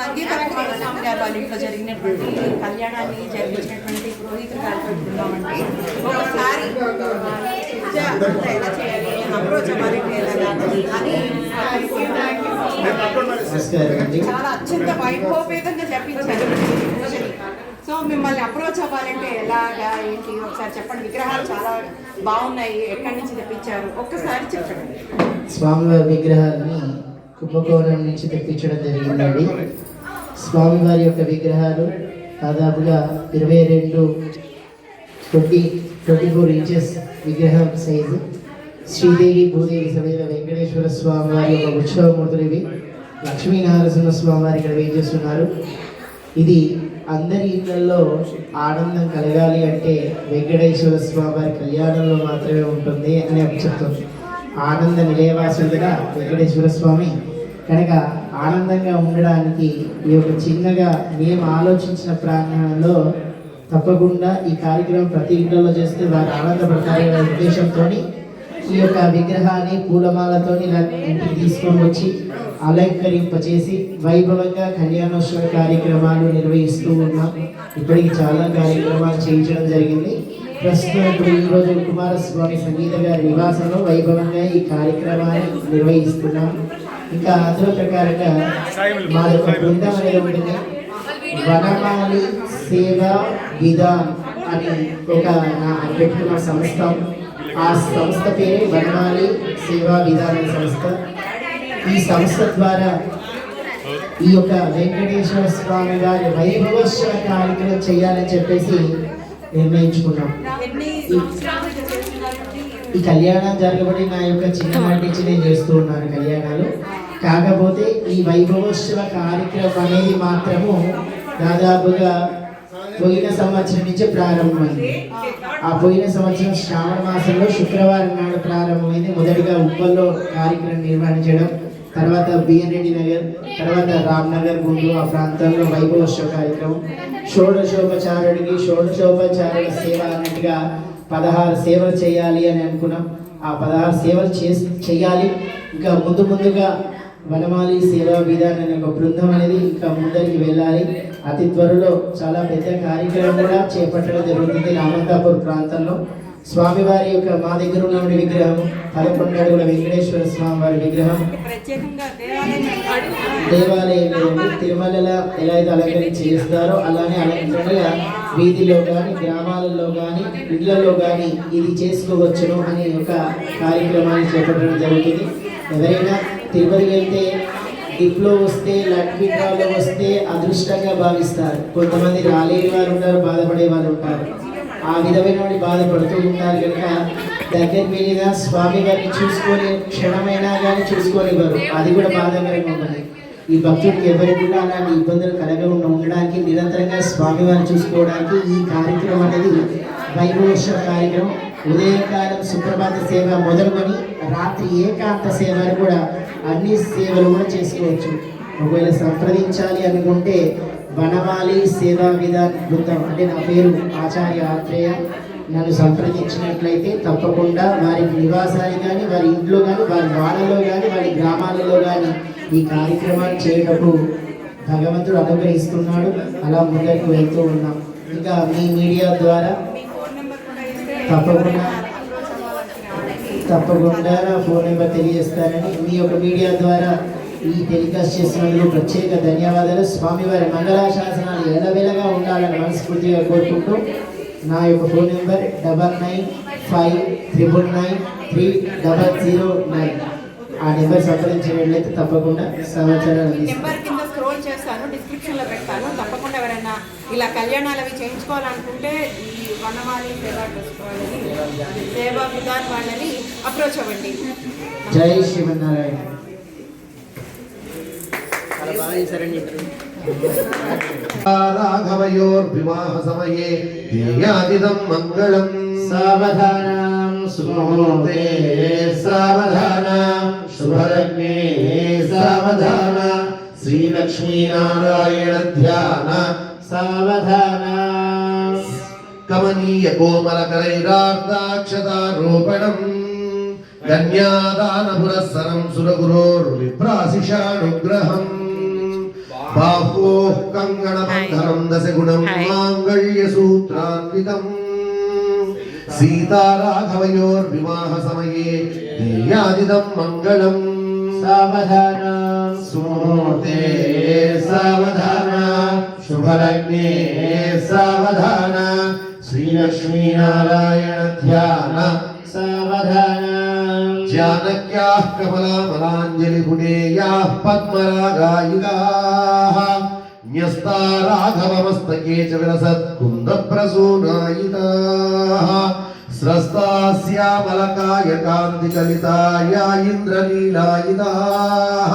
సంగీత కుమార స్వామి గారు వాళ్ళ ఇంట్లో జరిగినటువంటి కళ్యాణాన్ని జరిపించినటువంటి పురోహితులు గారితో ఉన్నామండి. ఒకసారి పూజ ఎలా చేయాలి, అప్రోచ్ అవ్వాలి అని చాలా అత్యంత వైభవపేతంగా జరిపించారు పూజని. సో మిమ్మల్ని అప్రోచ్ అవ్వాలంటే ఎలాగా ఏంటి ఒకసారి చెప్పండి. విగ్రహాలు చాలా బాగున్నాయి, ఎక్కడి నుంచి తెప్పించారు ఒక్కసారి చెప్పండి. స్వామివారి విగ్రహాలని కుంభకోణం నుంచి తెప్పించడం జరిగిందండి. స్వామివారి యొక్క విగ్రహాలు దాదాపుగా 24 ఇంచెస్ విగ్రహం సైజు. శ్రీదేవి భూదేవి సమేత వెంకటేశ్వర స్వామి వారి యొక్క ఉత్సవమూర్తులు ఇవి. లక్ష్మీనారసింహ స్వామి వారి ఇక్కడ వేయించేస్తున్నారు. ఇది అందరి ఇళ్లలో ఆనందం కలగాలి అంటే వెంకటేశ్వర స్వామి వారి కళ్యాణంలో మాత్రమే ఉంటుంది అని చెప్తుంది. ఆనంద నిలయవాసులుగా వెంకటేశ్వర స్వామి కనుక ఆనందంగా ఉండడానికి ఈ యొక్క చిన్నగా మేము ఆలోచించిన ప్రాంగణంలో తప్పకుండా ఈ కార్యక్రమం ప్రతి ఇంట్లో చేస్తే వారు ఆనందపడతారనే ఉద్దేశంతో ఈ యొక్క విగ్రహాన్ని పూలమాలతో ఇంటికి తీసుకొని వచ్చి అలంకరింపచేసి వైభవంగా కళ్యాణోత్సవ కార్యక్రమాలు నిర్వహిస్తూ ఉన్నాం. ఇప్పటికి చాలా కార్యక్రమాలు చేయించడం జరిగింది. ప్రస్తుతం ఇప్పుడు ఈరోజు కుమారస్వామి సంగీత గారి నివాసంలో వైభవంగా ఈ కార్యక్రమాన్ని నిర్వహిస్తున్నాం. ఇంకా అందులో ప్రకారంగా మా యొక్క బృందం అనేది ఉంటుంది. వనమాలి సేవా విధాన్ అని ఒక పెట్టుకున్న సంస్థ. ఆ సంస్థ పేరు వనమాలి సేవా విధాన సంస్థ. ఈ సంస్థ ద్వారా ఈ యొక్క వెంకటేశ్వర స్వామి వారి వైభవోత్సవ కార్యక్రమం చేయాలని చెప్పేసి నిర్ణయించుకున్నాం. ఈ కళ్యాణం జరగబడి నా యొక్క చిన్ననాటి నుంచి నేను చేస్తూ ఉన్నాను కళ్యాణాలు. కాకపోతే ఈ వైభవోత్సవ కార్యక్రమం అనేది మాత్రము దాదాపుగా పోయిన సంవత్సరం నుంచి ప్రారంభమైంది. ఆ పోయిన సంవత్సరం శ్రావణ మాసంలో శుక్రవారం నాడు ప్రారంభమైంది. మొదటిగా ఉప్పల్లో కార్యక్రమం నిర్వహించడం, తర్వాత బిఎన్ రెడ్డి నగర్, తర్వాత రామ్ నగర్ ముందు ఆ ప్రాంతాల్లో వైభవోత్సవ కార్యక్రమం. షోడశోపచారుడికి షోడశోపచారుల సేవ అన్నట్టుగా 16 సేవలు చేయాలి అని అనుకున్నాం. ఆ 16 సేవలు చేయాలి. ఇంకా ముందుగా వనమాలి సేవా విధానం అనే ఒక బృందం అనేది ఇంకా ముందరికి వెళ్ళాలి. అతి త్వరలో చాలా పెద్ద కార్యక్రమం కూడా చేపట్టడం జరుగుతుంది. రామంతాపూర్ ప్రాంతంలో స్వామివారి యొక్క మా దగ్గర ఉన్న విగ్రహం 11 అడుగుల వెంకటేశ్వర స్వామి వారి విగ్రహం దేవాలయంలో తిరుమలలో ఎలా అయితే అలంకరించి చేస్తారో అలానే అలంకరణగా వీధిలో కానీ గ్రామాలలో కానీ ఇళ్లలో కానీ ఇది చేసుకోవచ్చును అనే ఒక కార్యక్రమాన్ని చేపట్టడం జరుగుతుంది. ఎవరైనా తిరుపతికి వెళ్తే గిఫ్ట్లో వస్తే లక్కీ డ్రాలో వస్తే అదృష్టంగా భావిస్తారు. కొంతమంది రాలేని వారు ఉంటారు, బాధపడే వారు ఉంటారు. ఆ విధమైన బాధపడుతూ ఉంటారు కనుక దగ్గరికి వెళ్ళిన స్వామి గారిని చూసుకొని క్షణమైనా కానీ చూసుకోనివ్వరు. అది కూడా బాధాకరంగా ఉంటుంది. ఈ భక్తుడికి ఎవరికి కూడా అలాంటి ఇబ్బందులు కలగకుండా ఉండడానికి నిరంతరంగా స్వామివారిని చూసుకోవడానికి ఈ కార్యక్రమం అనేది వైభవోత్సవ కార్యక్రమం. ఉదయకాలం సుప్రభాత సేవ మొదలుకొని రాత్రి ఏకాంత సేవలు కూడా అన్ని సేవలు కూడా చేసుకోవచ్చు. ఒకవేళ సంప్రదించాలి అనుకుంటే వనమాలి సేవా విధాన బృందం అంటే నా పేరు ఆచార్య ఆత్రేయ. నన్ను సంప్రదించినట్లయితే తప్పకుండా వారి నివాసాలు కానీ వారి ఇంట్లో కానీ వారి వాడలో కానీ వారి గ్రామాలలో కానీ ఈ కార్యక్రమాన్ని చేయటప్పుడు భగవంతుడు అనుగ్రహిస్తున్నాడు. అలా ముందరికి వెళ్తూ ఉన్నాం. ఇంకా మీ మీడియా ద్వారా తప్పకుండా నా ఫోన్ నెంబర్ తెలియజేస్తానని మీ యొక్క మీడియా ద్వారా ఈ టెలికాస్ట్ చేసినందుకు ప్రత్యేక ధన్యవాదాలు. స్వామివారి మంగళాశాసనాలు ఎల్లవేళగా ఉండాలని మనస్ఫూర్తిగా కోరుకుంటూ నా యొక్క ఫోన్ నెంబర్ 9959993009. ఆ నెంబర్ సంప్రదించినట్లయితే తప్పకుండా సమాచారాలు చేస్తాను, డిస్క్రిప్షన్లో పెడతాను. తప్పకుండా ఎవరైనా ఇలా కళ్యాణాలు అవి చేయించుకోవాలనుకుంటే ఈ వనమాలి సేవా విధాన్ వాళ్ళని అప్రోచ్ అవ్వండి. జై శ్రీమన్నారాయణ. రాఘవయోర్వివాహ సమయే ధ్యేయాదిదం మంగళం. సావధానం సుముహూర్తే సావధానం శుభలగ్నే సావధాన శ్రీలక్ష్మీనారాయణ ధ్యాన సావధాన. కమనీయ కోమలకరైరార్దాక్షతారోపణం కన్యాదాన పురస్సరం సురగురోర్విభ్రాశిషానుగ్రహం बाहोः कङ्गणबन्धनं दशगुणं माङ्गल्यसूत्रान्वितम् सीताराघवयोर्विवाहसमये देयादिदं मङ्गलम् सावधानं सुमुहूर्ते सावधान शुभलग्ने सावधान श्रीलक्ष्मीनारायण ध्यान सावधानं जानक्याः कमलामलाञ्जलिगुणेयाः पद्मरागायुधाः न्यस्ता राघवमस्तके च विलसत्कुन्दप्रसूनायिताः स्रस्ता श्यामलकाय कान्तिकलिताया इन्द्रनीलायिताः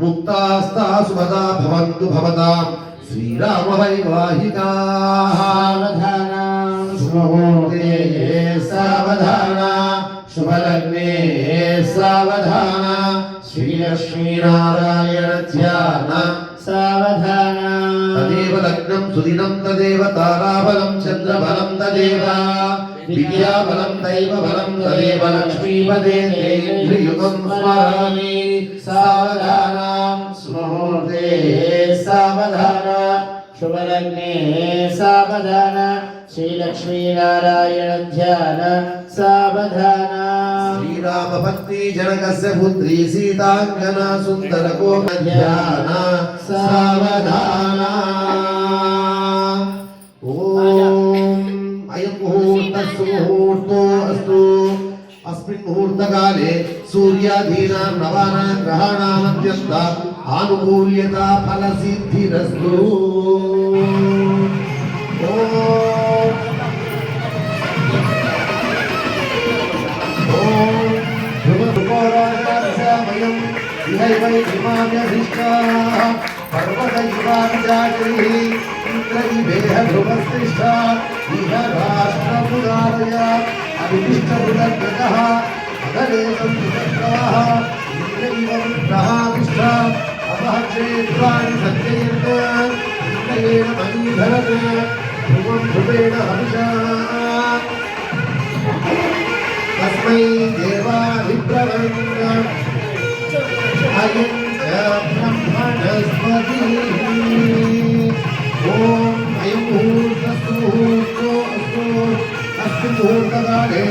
मुक्तास्ता सुभदा भवन्तु भवतां श्रीरामवैवाहिकाः सावधानं शुभमुहूर्ते सावधान शुभलग्ने सावधान श्रीलक्ष्मीनारायण ध्यान सावधानं तदेव लग्नं सुदिनं तदेव ताराबलं चन्द्रबलं तदेव विद्याबलं दैवबलं तदेव लक्ष्मीपदे तेन्द्रियुगं स्मरामि सावधानं सुमुहूर्ते सावधान शुभलग्ने सावधान श्रीलक्ष्मीनारायण ध्यान सावधान श्रीरामभक्ति जनकस्य पुत्री सीताङ्गना सुन्दरकोमध्यान सावधान ॐ अयं मुहूर्तः सुमुहूर्तो अस्तु अस्मिन् मुहूर्तकाले सूर्यादीनां नवानां ग्रहाणाम् अत्यन्त आनुकूल्यता फलसिद्धिरस्तु तस्मै देवाभिप्रवन्द अयं च ब्रह्मणस्पतिः ॐ अयं मुहूर्तस्तु मुहूर्तो अस्तु अस्मिन् मुहूर्तकाले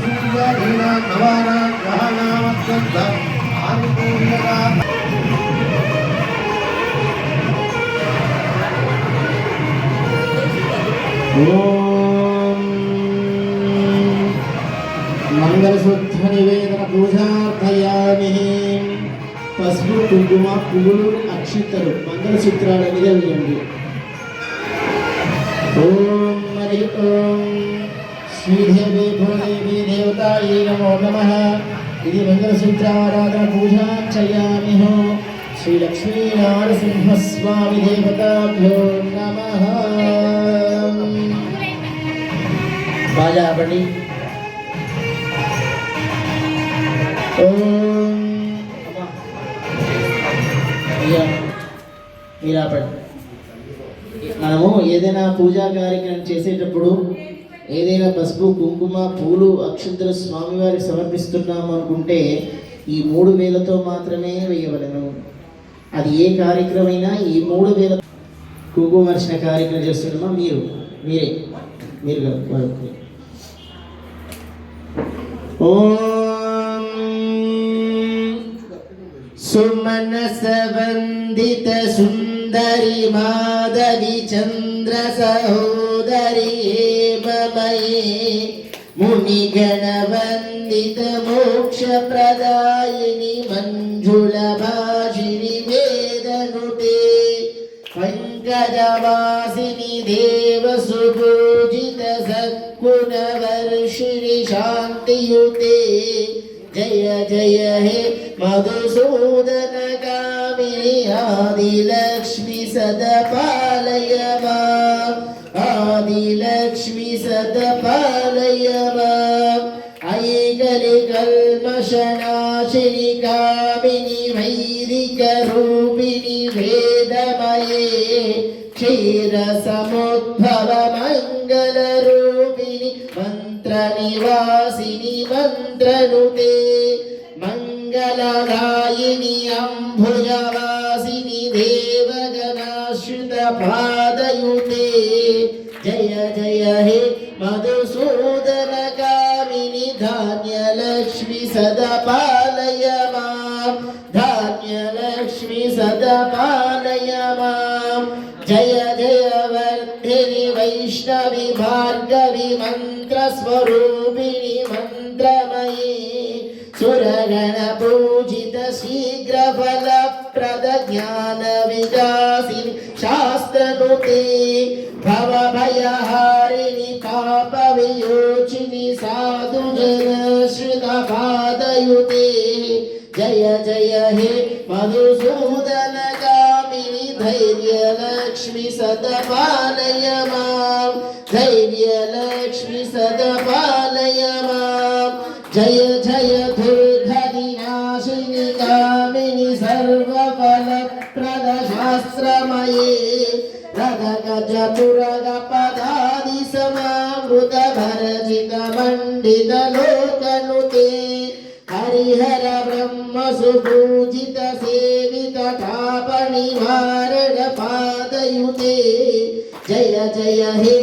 सूर्यादीनां नवानां ग्रहाणामत्यन्तम् आनुकूल्यता మంగళసూత్ర నివేదన పూజార్థయామి పసుపు కుంకుమ పువ్వులు అక్షింతలు మంగళసూత్రాల మీద వేయండి. ఓం హరి ఓం శ్రీదేవి భూదేవి దేవతాయే నమో నమః. ఇది మంగళసూత్రారాధన పూజార్చయామి. శ్రీ లక్ష్మీ నరసింహస్వామి దేవతాభ్యో నమః. బాజా పడి మనము ఏదైనా పూజా కార్యక్రమం చేసేటప్పుడు ఏదైనా పసుపు కుంకుమ పూలు అక్షంతలు స్వామివారికి సమర్పిస్తున్నాము అనుకుంటే ఈ 3 వేలతో మాత్రమే వేయవలను. అది ఏ కార్యక్రమైనా ఈ 3 వేల కుంకుమ వర్షణ కార్యక్రమం చేస్తున్నామా మీరే सुमनस वंदित सुंदरी माधवी चंद्र सहोदरी ममये मुनिगण वंदित मोक्ष प्रदायिनी मंजुल भाषिणी वेदनुते पंकजवासिनी देव सुपूजित सत्कुण वर्षिणी शांतियुते जय जय हे मधुसूदन कामिनी आदिलक्ष्मी सदपालय माम् आदिलक्ष्मी सदपालय माम् ऐकलि कल्मषनाशिनि कामिनि वैदिकरूपिणि वेदमये क्षीरसमुद्भव मङ्गलरूपिणि मन्त्रनिवासिनि मन्त्रनुते मङ्गलदायिनि अम्भुजवासिनि देवग श्रितपादयुते जय जय हे मधुसूदनकामिनि धान्यलक्ष्मी सदा पालय मां धान्यलक्ष्मी सदा पालय मां जय जय वर्धिनि वैष्णवी भार्गवी मन्त्रस्वरूपिणि मन्त्रमयी सुरगण पूजित शीघ्रफलप्रद ज्ञान विकासिनि शास्त्रनुते भवभयहारिणि पापवियोचिनि साधुजन श्रितपादयुते जय जय हे मधुसूदनगामिनि धैर्यलक्ष्मी सदा पालय मां धैर्यलक्ष्मी सदा पालय मां जय जय दुर्गतिनाशिनि कामिनि सर्वफलप्रद शास्त्रमये रथगजतुरगपदादि समावृत भरजित मण्डित लोकनुते हरिहर ब्रह्म सुपूजित सेवित तापनिवारण पादयुते जय जय हे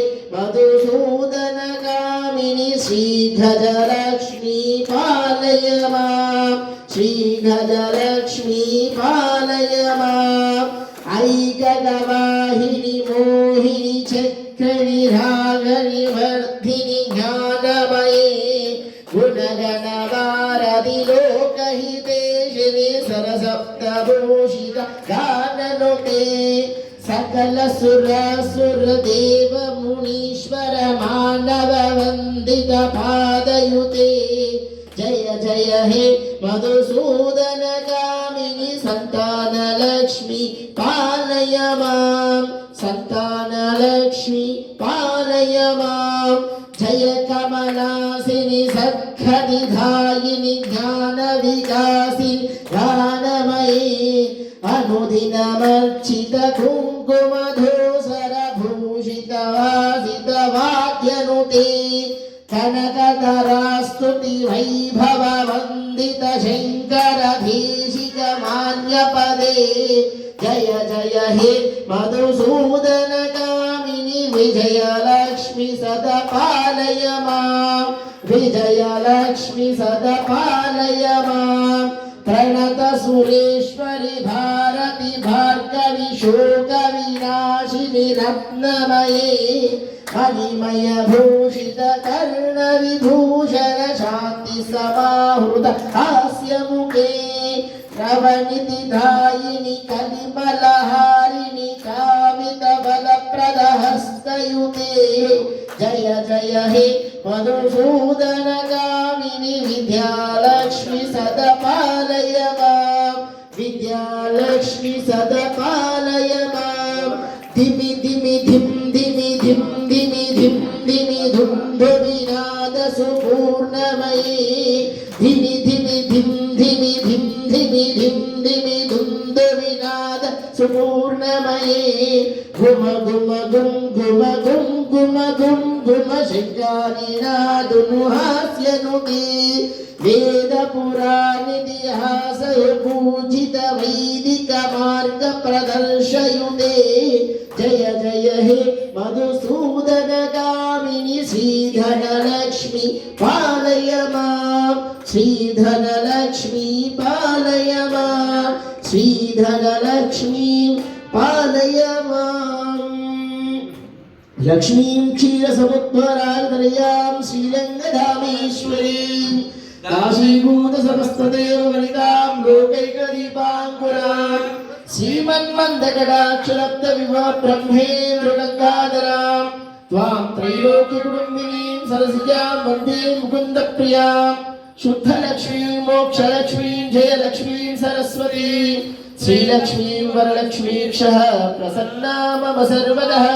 मधुसूदनगामिनि श्रीगजलक्ष्मी पालय मां श्रीगजलक्ष्मी पालय मां ऐकगवाहिनि मोहिनि चक्रिणि रागणि वर्धिनि ज्ञानमये गुणगणवारधि लोकहितेशिनि सरसप्तभूषित गाननुते सकल सुर देव मुनीश्वर मानव वंदित पादयुते जय जय हे मधुसूदन कामिनि संतान लक्ष्मी पालय मां संतान लक्ष्मी पालय मां जय कमलासिनि सद्खनिधायिनि ज्ञान विकासिनि गानमयी अनुदिनमर्चित कुङ्कुमधूसर भूषित वासित वाद्यनुते कनकधरास्तुति वैभव वन्दित शङ्करधीशिक मान्यपदे जय जय हे मधुसूदन कामिनि विजयलक्ष्मी सदा पालय मां विजयलक्ष्मी सदा पालय मां प्रणत सुरेश्वरि भारती भार्गवी शोक विनाशिनि रत्नमये मणिमय भूषित कर्ण विभूषण शान्ति समाहृत हास्यमुखे रवनिधिदायिनि कलिमलहारिणि कामित बलप्रद हस्तयुते जय जय हे मधुसूदन गामिनि विद्यालक्ष्मी सदा पालय मां विद्यालक्ष्मी सदा पालय मां धिमि धिमि धिम धिमि धिम धिमि धिम धिमि धुम धुमिनाद सुपूर्णमयी धिमि धिमि धिम धिमि धिम धिमि धिम धिमि धुम धुमिनाद सुपूर्णमयी घुम घुम घुम घुम घुम घुम घुम घुम शङ्कानिनादुनु हास्यनुते वेद पुराणितिहास पूजित वैदिक मार्ग प्रदर्शयुते जय जय हे मधुसूदन कामिनि श्रीधनलक्ष्मी पालय मां श्रीधनलक्ष्मी पालय मां श्रीधनलक्ष्मी पालय मां लक्ष्मीं क्षीरसमुद्भरान्तर्यां श्रीरङ्गधामेश्वरीं काशीभूत समस्तदेव वनितां लोकैकदीपाङ्कुरां श्रीमन्मन्दकटाक्षरब्ध विभा ब्रह्मेन्द्रगङ्गाधरां त्वां त्रैलोक्यकुटुम्बिनीं सरसिजां वन्दे मुकुन्दप्रियां शुद्धलक्ष्मीं मोक्षलक्ष्मीं जयलक्ष्मीं सरस्वतीं श्रीलक्ष्मीं वरलक्ष्मीक्षः प्रसन्ना मम सर्वदः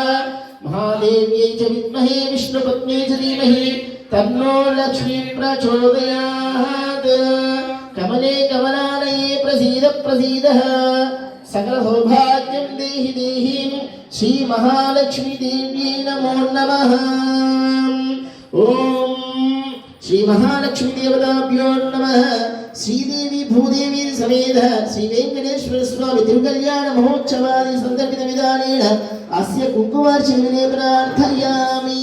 महादेव्यै च विद्महे विष्णुपत्न्यै च धीमहि तन्नो लक्ष्मी प्रचोदयात् कमले कमलालये प्रसीद प्रसीदः सकल सौभाग्यं देहि देहि श्री महालक्ष्मी देव्यै नमो नमः ओम श्री महालक्ष्मी देवताभ्यो नमः శ్రీదేవి భూదేవి సమేత శ్రీ వెంకటేశ్వర స్వామి తిరుకల్యాణ మహోత్సవాది సందర్భిత విధానేన అస్య కుంకుమార్చనే ప్రార్థయామి.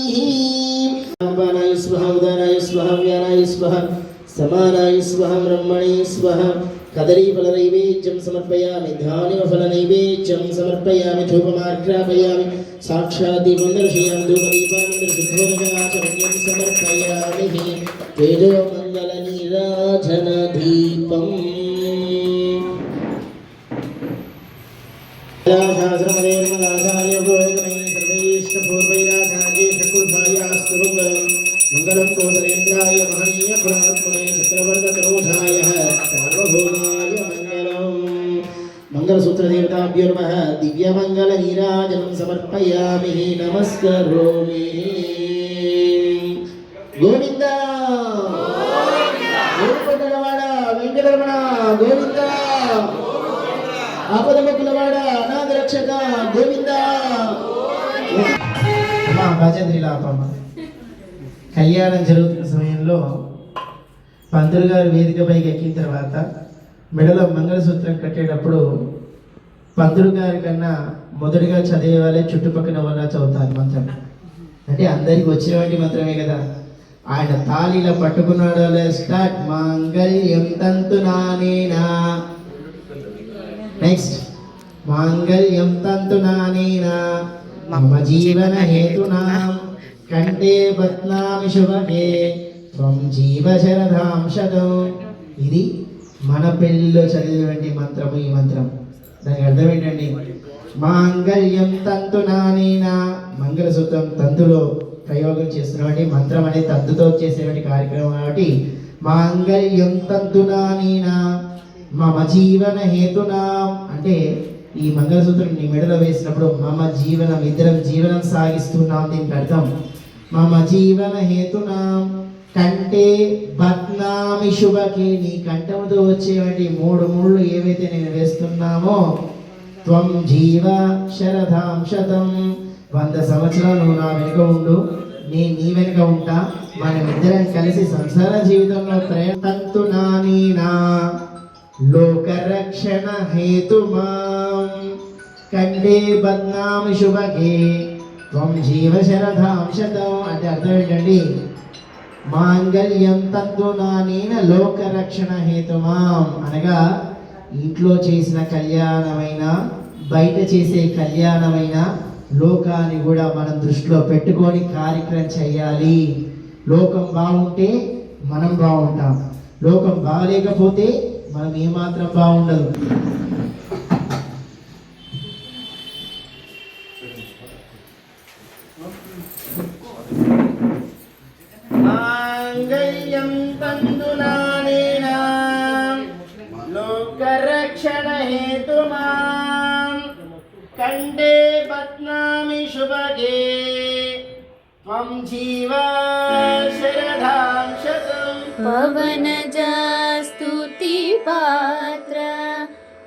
పానాయ స్వహ ఉదానాయ స్వహ వ్యానాయ స్వహ సమానాయ స్వహ బ్రహ్మణే స్వహ. కదలీఫలనైవేద్యం సమర్పయామి, ధాన్యఫలనైవేద్యం సమర్పయామి, ధూపమార్ఘ్రాపయామి, సాక్షాత్ దీపం దర్శయామి, ధూపదీపాన్ని దర్శిద్వోదకాచమన్యం సమర్పయామి. తేజోమంగళ నీరాజన దీపం. మంగళం కోసలేంద్రాయ మహనీయ పురాత్మనే చక్రవర్తతనూఢాయ సార్వభౌమాయ మంగళం. మంగళసూత్రదేవతాభ్యో నమః. దివ్యమంగళ నీరాజనం సమర్పయామి, నమస్కరోమి. గోవింద గోవిందవాడ వెంకటరమణ గోవింద. ఆపదముకులవాడ అనాథ రక్షక గోవింద. భజంత్రిలాపమ్మ. కళ్యాణం జరుగుతున్న సమయంలో పంతులు గారు వేదికపైకి ఎక్కిన తర్వాత మెడలో మంగళసూత్రం కట్టేటప్పుడు పంతులు గారి కన్నా మొదటిగా చదివే వాళ్ళే చుట్టుపక్కల వల్ల చదువుతారు మంత్రం. అంటే అందరికి వచ్చేవాటి మంత్రమే కదా. ఆయన తాళిలా పట్టుకున్నాడు. స్టార్ట్. మాంగళ్యం తంతునానేనా. నెక్స్ట్. మాంగళ్యం తంతునానేనా మమ జీవన హేతునాం కంటే బత్నామి శుభగే త్వం జీవ శరదాం శతం. ఇది మన పెళ్ళిలో చదివేటువంటి మంత్రము. ఈ మంత్రం దానికి అర్థం ఏంటండి? మాంగళ్యం తంతునానేనా, మంగళసూత్రం తంతులో ప్రయోగం చేస్తున్నటువంటి మంత్రం అనేది తంతుతో చేసేటువంటి కార్యక్రమం కాబట్టి మాంగళ్యం తంతునానేనా మమ జీవన హేతునాం అంటే ఈ మంగళసూత్రం నీ మెడలో వేసినప్పుడు మమ జీవనం, ఇద్దరం జీవనం సాగిస్తున్నాం. దీనికి అర్థం మమ జీవన హేతునాం కంటే బత్నామి శుభకి, నీ కంఠముతో వచ్చేటువంటి 3 ముళ్ళు ఏవైతే నేను వేస్తున్నామో త్వం జీవ శరదాం శతం, 100 సంవత్సరాలు నా వెనుక ఉండు, నేను నీ వెనుక ఉంటా, మనమిద్దరం కలిసి సంసార జీవితంలో ప్రయత్నంతునానీనా లోకరక్షణ హేతుమాం కండే బద్నామి శుభకే త్వం జీవ శరదాం శతం. అంటే అర్థం ఏంటండి? మాంగళ్యం తంతునానీన లోకరక్షణ హేతుమాం అనగా ఇంట్లో చేసిన కళ్యాణమైన బయట చేసే కళ్యాణమైన లోకాన్ని కూడా మనం దృష్టిలో పెట్టుకొని కార్యక్రమం చేయాలి. లోకం బాగుంటే మనం బాగుంటాం, లోకం బాగలేకపోతే మనం ఏమాత్రం బాగుండదు. మాంగళ్యం తంతునానేనా లోకరక్షణ హేతుమాం కండే బత్నామి శుభగే త్వం జీవ శరదాం శతం. పవనజా స్తుతి పాత్ర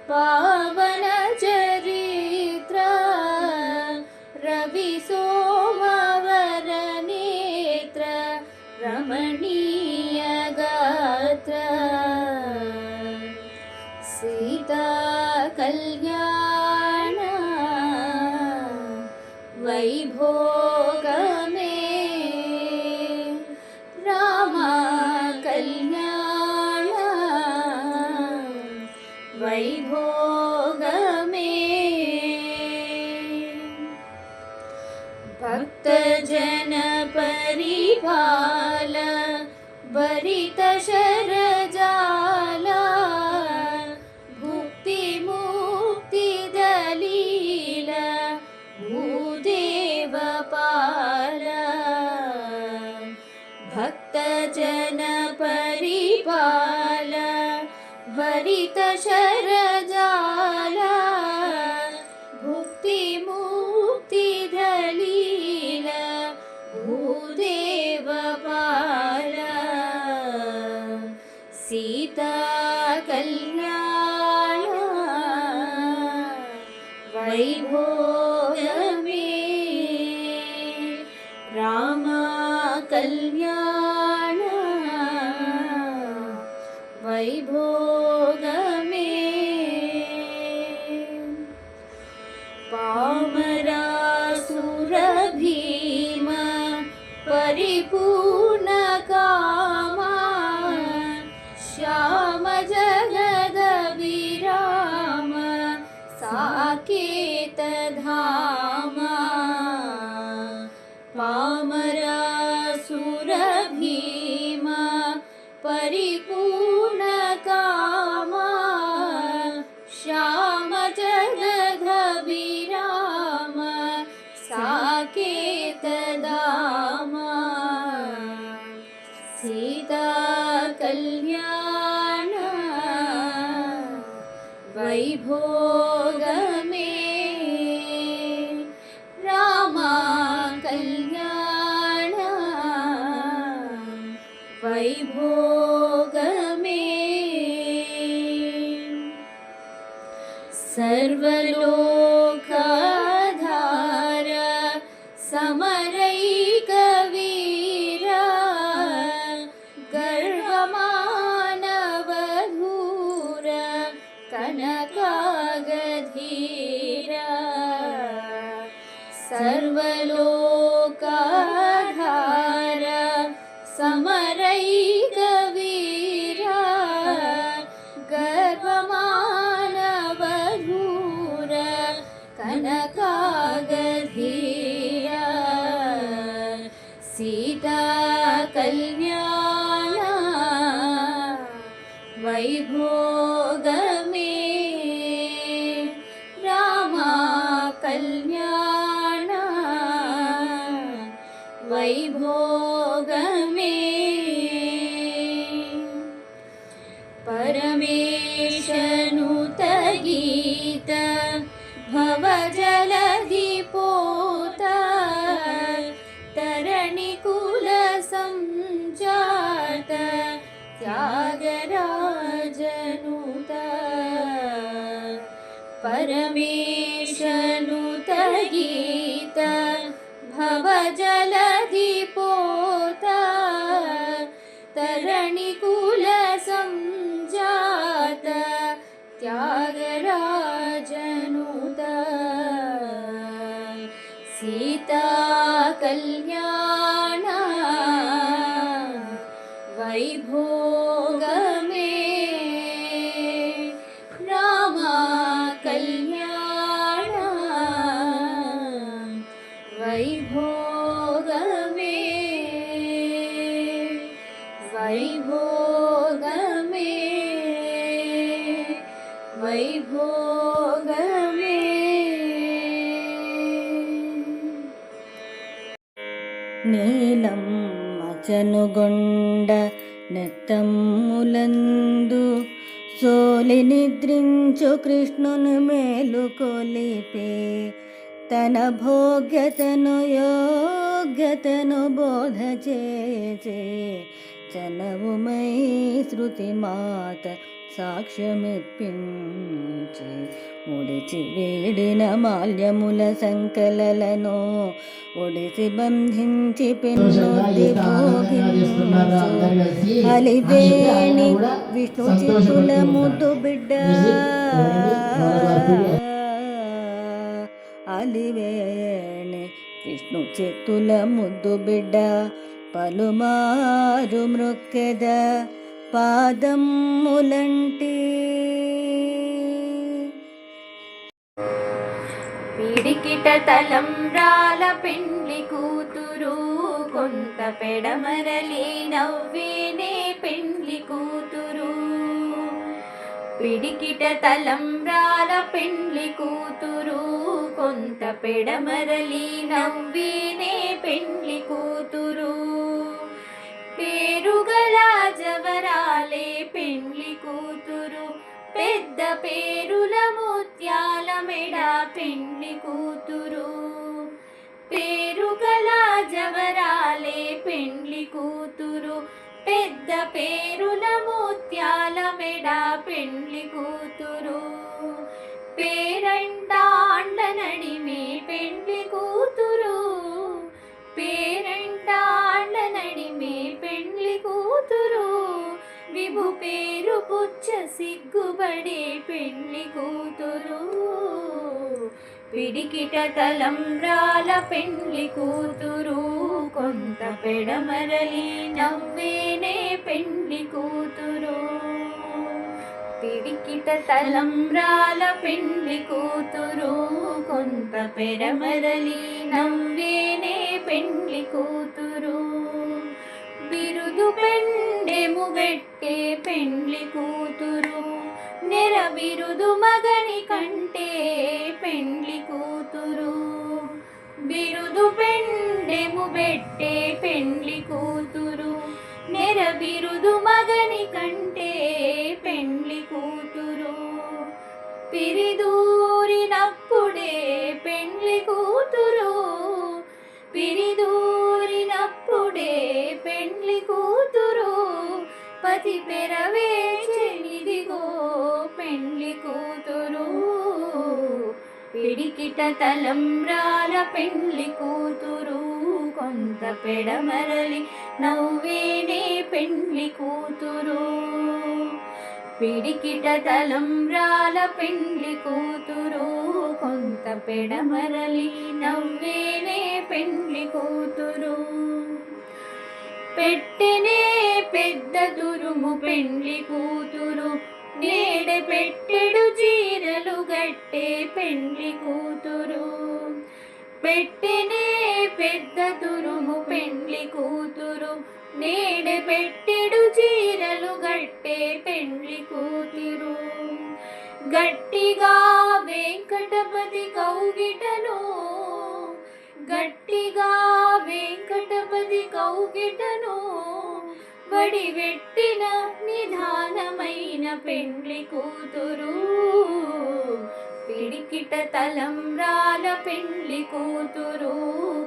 పావన చరిత్ర రవి సోమవర నేత్ర రమణీయ గాత్ర సీతా కళ్యాణ వైభోగమే రామ కళ్యాణ వైభోగమే భక్తజన పరిపాల భరిత శరజాల భుక్తి ముక్తి దలీల భూదేవ పాల భక్తజన పరిపాల భరిత శరజాల భుక్తి ముక్తి దలీల భూదేవ పాల సీతా కళ్యాణ వైభోగమే రామ కళ్యాణ వైభో भीम परिपूर्ण कामा श्याम जगद विराम साकेत धामा पामरासुर भीम परिपूर्ण कामा श्याम जगद विराम साकेत धामा सीता कल्याण वैभोग में रामा कल्याण वैभोग में सर्वलोकाधार समरैक वीर गर्वमानवधूर कनकागधीर सर्वलोकाधार समरैक वीर गर्वमानवधूर कनकागधीर सीता कल्याण वैभोग में रामा कल्याण वैभोग में परमेशनुत गीत भवजलधि पोत तरणिकुल संजात त्यागराजनुत परमेशनुत गीत भवजलधि पोत तरणिकुल संजात त्यागराजनुत सीता कल्याण वैभोग में रामा कल्याण वैभोग में वैभोग में वैभोग में నీలమ్మ చనుగొండ నెత్తమ్ములందు సోలి నిద్రించు కృష్ణుని మేలుకొలిపే తన భోగ్యతను యోగ్యతను బోధ చేసే చనవుమై శృతి మాత సాక్ష్యమిప్పించి ముడిచి వేడిన మాల్యముల సంకలలను ఒడిసి బంధించి పెన్నొద్ది భోగించు అలివేణి విష్ణు చిత్తుల ముద్దు బిడ్డ అలివేణి విష్ణు చిత్తుల ముద్దు బిడ్డ పలుమారు మృక్కెద పాదములంటి పిడికిట తలంబ్రాల పెండ్లి కూతురు కొంత పెడమరలి నవ్వేనే పెండ్లి కూతురు పిడికిట తలంబ్రాల పెండ్లి కూతురు కొంత పెడమరలి నవ్వేనే పెండ్లి కూతురు పేరుగల జవరాలే పెండ్లి కూతురు పెద్ద పేరుల ముత్యాల మెడ పెండ్లి కూతురు పేరుగల జవరాలే పెండ్లి కూతురు పెద్ద పేరుల ముత్యాల మెడ పెండ్లి కూతురు పేరంటాండ్ల నడిమే పెండ్లి కూతురు పేరంటాండ్ల నడిమే పెండ్లి కూతురు విభు పేరు పుచ్చ సిగ్గుబడే పెండ్లి కూతురు పిడికిట తలంబ్రాల పెండ్లి కూతురు కొంత పెడమరలి నవ్వేనే పెండ్లి కూతురు. పిడికిట తలంబ్రాల పెండ్లి కూతురు కొంత పెడమరలి నవ్వేనే పెండ్లి కూతురు. బిరుదు పెండెము పెట్టే పెండ్లి కూతురు నెర బిరుదు మగని కంటే పెండ్లి కూతురు. బిరుదు పెండెము పెట్టే పెండ్లి కూతురు నెర బిరుదు మగని కంటే పెండ్లి కూతురు. పిరిదూరినప్పుడే పెండ్లి కూతురు, పిరిదూరినప్పుడే పెండ్లి కూతురు. పతి పెరవేచెనిదిగో పెండ్లి కూతురు. పిడికిట తలంబ్రాల పెండ్లి కూతురు కొంత పెడమరలి నవ్వేనే పెండ్లి కూతురు. పిడికిట తలంబ్రాల పెండ్లి కూతురు కొంత పెడమరలి నవ్వేనే పెండ్లి కూతురు. పెట్టెనే పెద్ద తురుము పెండ్లి కూతురు నేడే పెట్టెడు చీరలు గట్టే పెండ్లి కూతురు. పెట్టెనే పెద్ద తురుము పెండ్లి కూతురు నేడే పెట్టెడు చీరలు గట్టే పెండ్లి కూతురు. గట్టిగా వెంకటపతి కౌగిటను, గట్టిగా వెంకటపతి కౌగిటను వడివెట్టిన నిధానమైన పెండ్లి కూతురు. పిడికిట తలంబ్రాల పెండ్లి కూతురు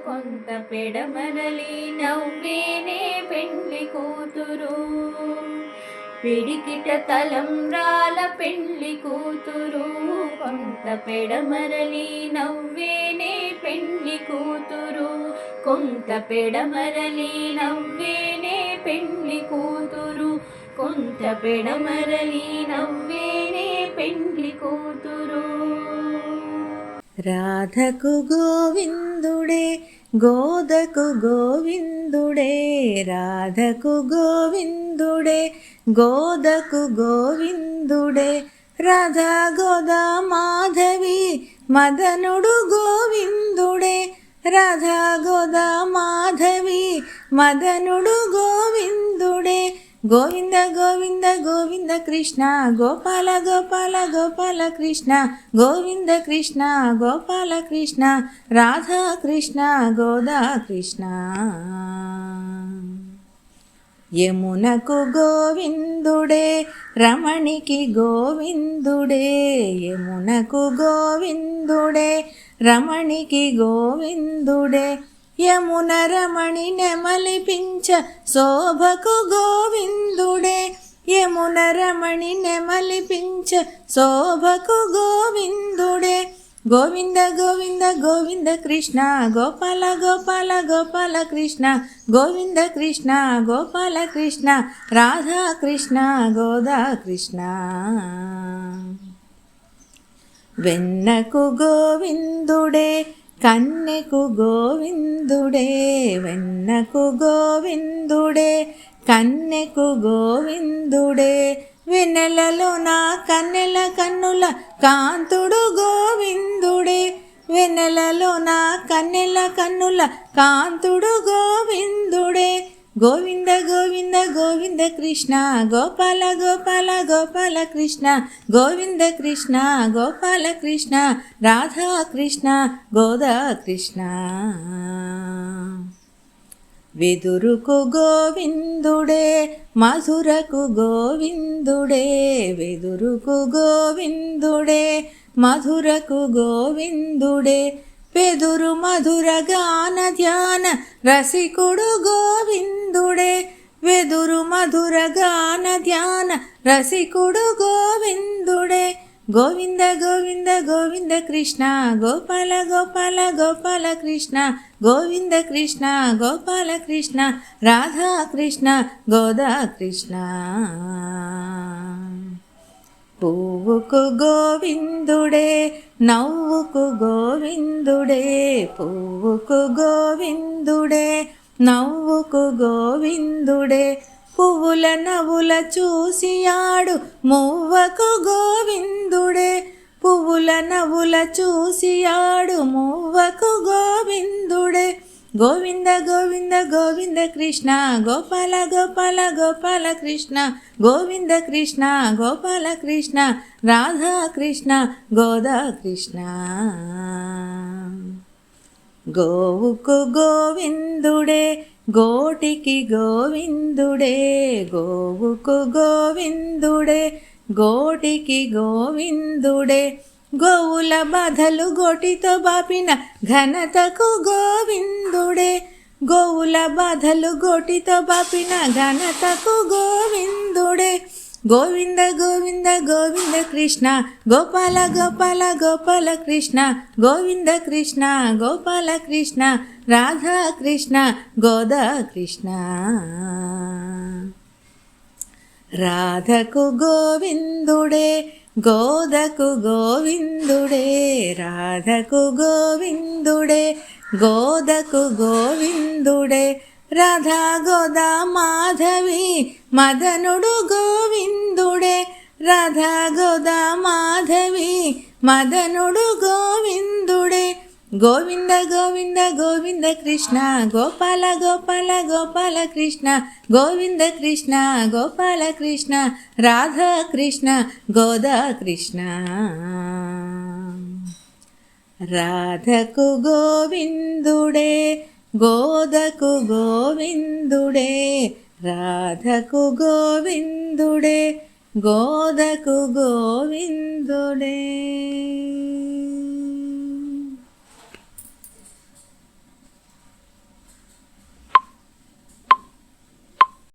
కొంత పెడమరలి నవ్వేనే పెండ్లి కూతురు. పిడికిట తలంబ్రాల పెండ్లి కూతురు కొంత పెడమరలి నవ్వేనే పెండ్లి కూతురు. కొంత పెడమరలి నవ్వేనే పెండ్లి కూతురు. కొంత పెడమరలి నవ్వేనే పెండ్లి కూతురు. రాధకు గోవిందుడే గోదకు గోవిందుడే, రాధకు గోవిందుడే గోదకు గోవిందుడే. రాధా గోదా మాధవి మదనుడు గోవిందుడే, రాధా గోదా మాధవి మదనుడు గోవిందుడే. గోవింద గోవింద గోవింద కృష్ణ గోపాల గోపాల గోపాల కృష్ణ, గోవింద కృష్ణ గోపాల కృష్ణ, రాధా కృష్ణ గోదా కృష్ణ. యమునకు గోవిందుడే రమణికి గోవిందుడే, యమునకు గోవిందుడే రమణికి గోవిందుడే. యమున రమణి నెమలిపించ శోభకు గోవిందుడే, యమున రమణి నెమలిపించ శోభకు గోవిందుడే. గోవింద గోవింద గోవింద కృష్ణ గోపాల గోపాల గోపాల కృష్ణ, గోవింద కృష్ణ గోపాల కృష్ణ, రాధా కృష్ణ గోదా కృష్ణ. వెన్నకు గోవిందుడే కన్నెకు గోవిందుడే, వెన్నకు గోవిందుడే కన్నెకు గోవిందుడే. వెన్నెలలో నా కన్నెల కన్నుల కాంతుడు గోవిందుడే, వెన్నెలలో నా కన్నెల కన్నుల కాంతుడు గోవిందుడే. గోవింద గోవింద గోవింద కృష్ణ గోపాల గోపాల గోపాల కృష్ణ, గోవింద కృష్ణ గోపాల కృష్ణ, రాధా కృష్ణ గోదా కృష్ణ. వెదురుకు గోవిందుడే మధురకు గోవిందుడే, వెదురుకు గోవిందుడే మధురకు గోవిందుడే. వెదురు మధుర గాన ధ్యాన రసికుడు గోవిందుడే, వెదురు మధుర గాన ధ్యాన రసికుడు గోవిందుడే. గోవింద గోవింద గోవింద కృష్ణ గోపాల గోపాల గోపాల కృష్ణ, గోవింద కృష్ణ గోపాల కృష్ణ, రాధా కృష్ణ గోదా కృష్ణ. పువ్వుకు గోవిందుడే నవ్వుకు గోవిందుడే, పువ్వుకు గోవిందుడే నవ్వుకు గోవిందుడే, పువ్వుల నవ్వుల చూసియాడు మువ్వకు గోవిందుడే, పువ్వుల నవ్వుల చూసియాడు మువ్వకు గోవిందుడే. గోవింద గోవింద గోవింద కృష్ణ గోపాల గోపాల గోపాల కృష్ణ, గోవింద కృష్ణ గోపాల కృష్ణ రాధా కృష్ణ గోదా కృష్ణ. గోవుకు గోవిందుడే గోటికి గోవిందుడే, గోవుకు గోవిందుడే గోటికి గోవిందుడే, గోవుల బాధలు గోటితో బాపిన ఘనతకు గోవిందుడే, గోవుల బాధలు గోటితో బాపిన ఘనతకు గోవిందుడే. గోవింద గోవింద గోవింద కృష్ణ గోపాల గోపాల గోపాల కృష్ణ, గోవింద కృష్ణ గోపాల కృష్ణ రాధా కృష్ణ గోదా కృష్ణ. రాధకు గోవిందుడే గోదకు గోవిందుడే, రాధకు గోవిందుడే గోదకు గోవిందుడే, రాధా గోదా మాధవి మదనుడు గోవిందుడే, రాధా గోదా మాధవి మదనుడు గోవిందుడే. గోవింద గోవింద గోవింద కృష్ణ గోపాల గోపాల గోపాల కృష్ణ, గోవింద కృష్ణ గోపాల కృష్ణ రాధా కృష్ణ గోదా కృష్ణ. రాధకు గోవిందుడే గోదకు గోవిందుడే, రాధకు గోవిందుడే గోదకు గోవిందుడే.